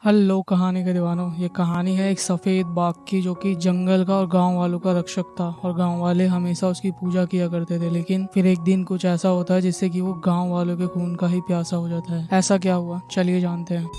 Hello कहानी के दीवानों। ये कहानी है एक सफ़ेद बाघ की जो कि जंगल का और गांव वालों का रक्षक था और गांव वाले हमेशा उसकी पूजा किया करते थे। लेकिन फिर एक दिन कुछ ऐसा होता है जिससे कि वो गांव वालों के खून का ही प्यासा हो जाता है। ऐसा क्या हुआ, चलिए जानते हैं।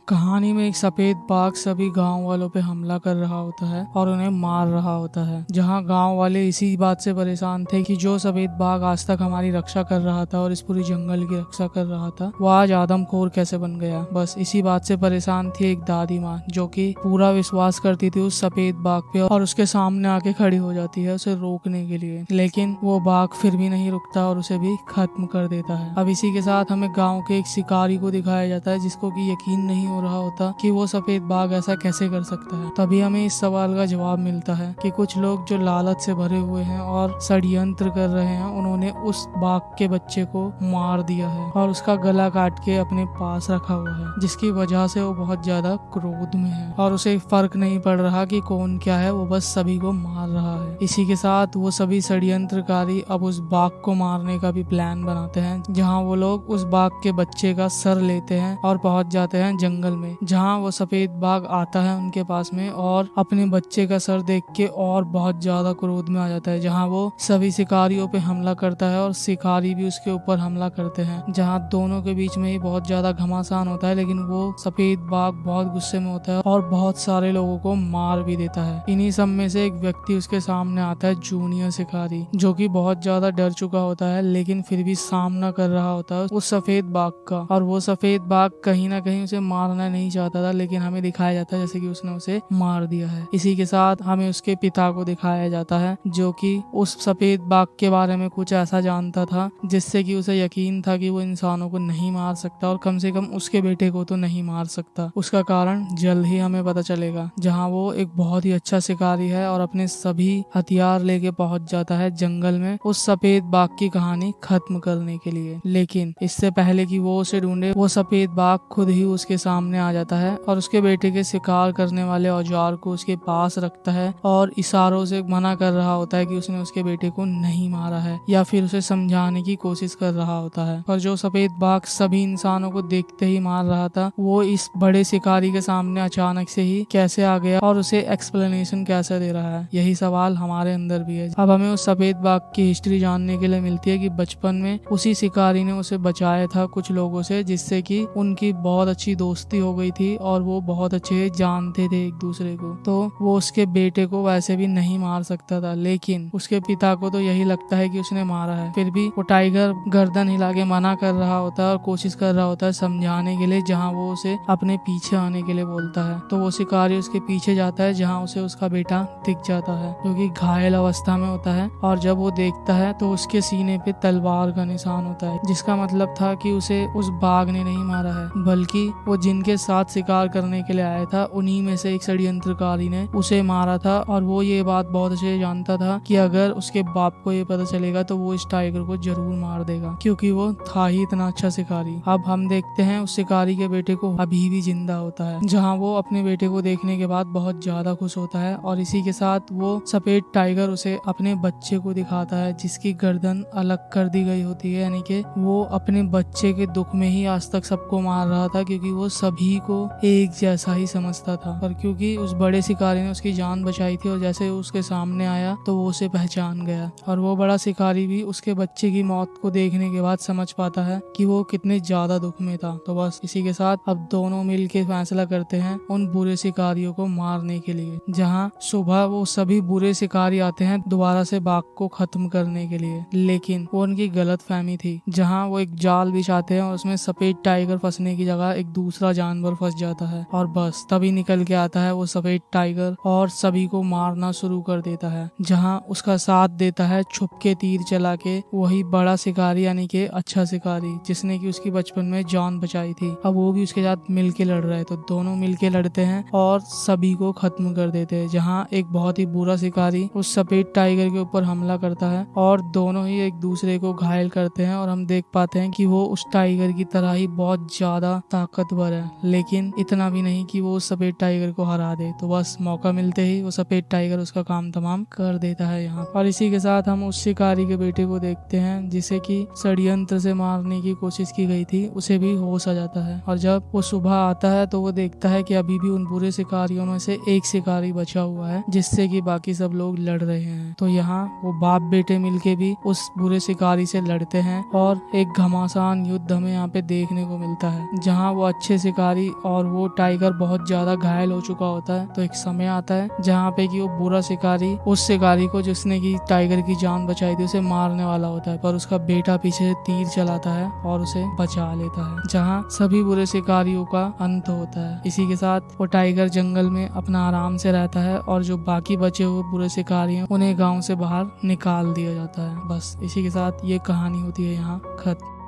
कहानी में एक सफेद बाघ सभी गांव वालों पे हमला कर रहा होता है और उन्हें मार रहा होता है। जहां गांव वाले इसी बात से परेशान थे कि जो सफेद बाघ आज तक हमारी रक्षा कर रहा था और इस पूरी जंगल की रक्षा कर रहा था, वो आज आदमखोर कैसे बन गया। बस इसी बात से परेशान थी एक दादी माँ, जो कि पूरा विश्वास करती थी उस सफेद बाघ पे और उसके सामने आके खड़ी हो जाती है उसे रोकने के लिए। लेकिन वो बाघ फिर भी नहीं रुकता और उसे भी खत्म कर देता है। अब इसी के साथ हमें गाँव के एक शिकारी को दिखाया जाता है जिसको की यकीन नहीं हो रहा होता कि वो सफेद बाघ ऐसा कैसे कर सकता है। तभी हमें इस सवाल का जवाब मिलता है कि कुछ लोग जो लालच से भरे हुए हैं और षड्यंत्र कर रहे हैं, उन्होंने उस बाघ के बच्चे को मार दिया है और उसका गला काट के अपने पास रखा हुआ है, जिसकी वजह से वो बहुत ज्यादा क्रोध में है और उसे फर्क नहीं पड़ रहा कि कौन क्या है, वो बस सभी को मार रहा है। इसी के साथ वो सभी षड्यंत्रकारी अब उस बाघ को मारने का भी प्लान बनाते हैं, जहाँ वो लोग उस बाघ के बच्चे का सर लेते हैं और पहुंच जाते हैं जंगल में, जहाँ वो सफेद बाघ आता है उनके पास में और अपने बच्चे का सर देख के और बहुत ज्यादा क्रोध में आ जाता है। जहाँ वो सभी शिकारियों पे हमला करता है और शिकारी भी उसके ऊपर हमला करते हैं, जहाँ दोनों के बीच में ही बहुत ज्यादा घमासान होता है। लेकिन वो सफेद बाघ बहुत गुस्से में होता है और बहुत सारे लोगों को मार भी देता है। इन्हीं सब में से एक व्यक्ति उसके सामने आता है, जूनियर शिकारी, जो कि बहुत ज्यादा डर चुका होता है लेकिन फिर भी सामना कर रहा होता है उस सफेद बाघ का। और वो सफेद बाघ कहीं ना कहीं उसे मारना नहीं चाहता था, लेकिन हमें दिखाया जाता है जैसे कि उसने उसे मार दिया है। इसी के साथ हमें उसके पिता को दिखाया जाता है, जो कि उस सफेद बाघ के बारे में कुछ ऐसा जानता था जिससे कि उसे यकीन था कि वो इंसानों को नहीं मार सकता और कम से कम उसके बेटे को तो नहीं मार सकता। उसका कारण जल्द ही हमें पता चलेगा, जहाँ वो एक बहुत ही अच्छा शिकारी है और अपने सभी हथियार लेके पहुंच जाता है जंगल में उस सफेद बाघ की कहानी खत्म करने के लिए। लेकिन इससे पहले कि वो उसे ढूंढे, वो सफेद बाघ खुद ही उसके सामने आ जाता है और उसके बेटे के शिकार करने वाले औजार को उसके पास रखता है और इशारों से मना कर रहा होता है कि उसने उसके बेटे को नहीं मारा है, या फिर उसे समझाने की कोशिश कर रहा होता है। और जो सफेद बाघ सभी इंसानों को देखते ही मार रहा था, वो इस बड़े शिकारी के सामने अचानक से ही कैसे आ गया और उसे एक्सप्लेनेशन कैसे दे रहा है, यही सवाल हमारे अंदर भी है। अब हमें उस सफेद बाघ की हिस्ट्री जानने के लिए मिलती है कि बचपन में उसी शिकारी ने उसे बचाया था कुछ लोगों से, जिससे कि उनकी बहुत अच्छी दोस्ती हो गई थी और वो बहुत अच्छे जानते थे एक दूसरे को। तो वो उसके बेटे को वैसे भी नहीं मार सकता था, लेकिन उसके पिता को तो यही लगता है कि उसने मारा है। फिर भी वो टाइगर गर्दन हिला के मना कर रहा होता है और कोशिश कर रहा होता है समझाने के लिए, जहाँ वो उसे अपने पीछे आने के लिए बोलता है। तो वो शिकारी उसके पीछे जाता है, जहाँ उसे उसका बेटा दिख जाता है जो कि घायल अवस्था में होता है। और जब वो देखता है तो उसके सीने पे तलवार का निशान होता है, जिसका मतलब था कि उसे उस बाघ ने नहीं मारा है, बल्कि वो जिनके साथ शिकार करने के लिए आया था उन्हीं में से एक षड्यंत्रकारी ने उसे मारा था। और वो ये बात बहुत अच्छे से जानता था कि अगर उसके बाप को ये पता चलेगा तो वो इस टाइगर को जरूर मार देगा, क्योंकि वो था ही इतना अच्छा शिकारी। अब हम देखते हैं उस शिकारी के बेटे को अभी भी जिंदा होता है, जहाँ वो अपने बेटे को देखने के बाद बहुत ज्यादा खुश होता है। और इसी के साथ वो सफेद टाइगर उसे अपने बच्चे को दिखाता है, जिसकी गर्दन अलग कर दी गई होती है, यानी कि वो अपने बच्चे के दुख में ही आज तक सबको मार रहा था, क्योंकि वो सभी को एक जैसा ही समझता था। पर क्योंकि उस बड़े शिकारी ने उसकी जान बचाई थी और जैसे उसके सामने आया तो वो उसे पहचान गया। और वो बड़ा शिकारी भी उसके बच्चे की मौत को देखने के बाद समझ पाता है कि वो कितने ज्यादा दुख में था। तो बस इसी के साथ अब दोनों मिलकर फैसला करते हैं उन बुरे शिकारियों को मारने के लिए। जहाँ सुबह वो सभी बुरे शिकारी आते हैं दोबारा से बाघ को खत्म करने के लिए, लेकिन वो उनकी गलत फहमी थी। जहाँ वो एक जाल बिछाते हैं और उसमें सफेद टाइगर फंसने की जगह एक दूसरा जानवर फंस जाता है, और बस तभी निकल के आता है वो सफेद टाइगर और सभी को मारना शुरू कर देता है। जहाँ उसका साथ देता है छुप के तीर चला के वही बड़ा शिकारी, यानी कि अच्छा शिकारी, जिसने कि उसकी बचपन में जान बचाई थी। अब वो भी उसके साथ मिलके लड़ रहा है, तो दोनों मिलके लड़ते हैं और सभी को खत्म कर देते हैं। जहाँ एक बहुत ही बुरा शिकारी उस सफेद टाइगर के ऊपर हमला करता है और दोनों ही एक दूसरे को घायल करते हैं। और हम देख पाते हैं कि वो उस टाइगर की तरह ही बहुत ज्यादा ताकतवर है, लेकिन इतना भी नहीं कि वो उस सफेद टाइगर को हरा दे। तो बस मौका मिलते ही वो सफेद टाइगर उसका काम तमाम कर देता है यहाँ। और इसी के साथ हम उस शिकारी के बेटे को देखते हैं जिसे कि षड्यंत्र से मारने की कोशिश की गई थी, उसे भी होश आ जाता है। और जब वो सुबह आता है तो वो देखता है कि अभी भी उन बुरे शिकारियों में से एक शिकारी बचा हुआ है जिससे कि बाकी सब लोग लड़ रहे हैं। तो यहाँ वो बाप बेटे मिलके भी उस बुरे शिकारी से लड़ते हैं और एक घमासान युद्ध हमें यहाँ पे देखने को मिलता है जहाँ वो अच्छे शिकारी और वो टाइगर बहुत ज्यादा घायल हो चुका होता है। तो एक समय आता है जहाँ पे कि वो बुरा शिकारी उस शिकारी को जिसने की टाइगर की जान बचाई थी उसे मारने वाला होता है, पर उसका बेटा पीछे से तीर चलाता है और उसे बचा लेता है, जहाँ सभी बुरे शिकारियों का अंत होता है। इसी के साथ वो टाइगर जंगल में अपना आराम से रहता है और जो बाकी बचे हुए बुरे शिकारी हैं उन्हें गांव से बाहर निकाल दिया जाता है। बस इसी के साथ ये कहानी होती है यहाँ खत्म।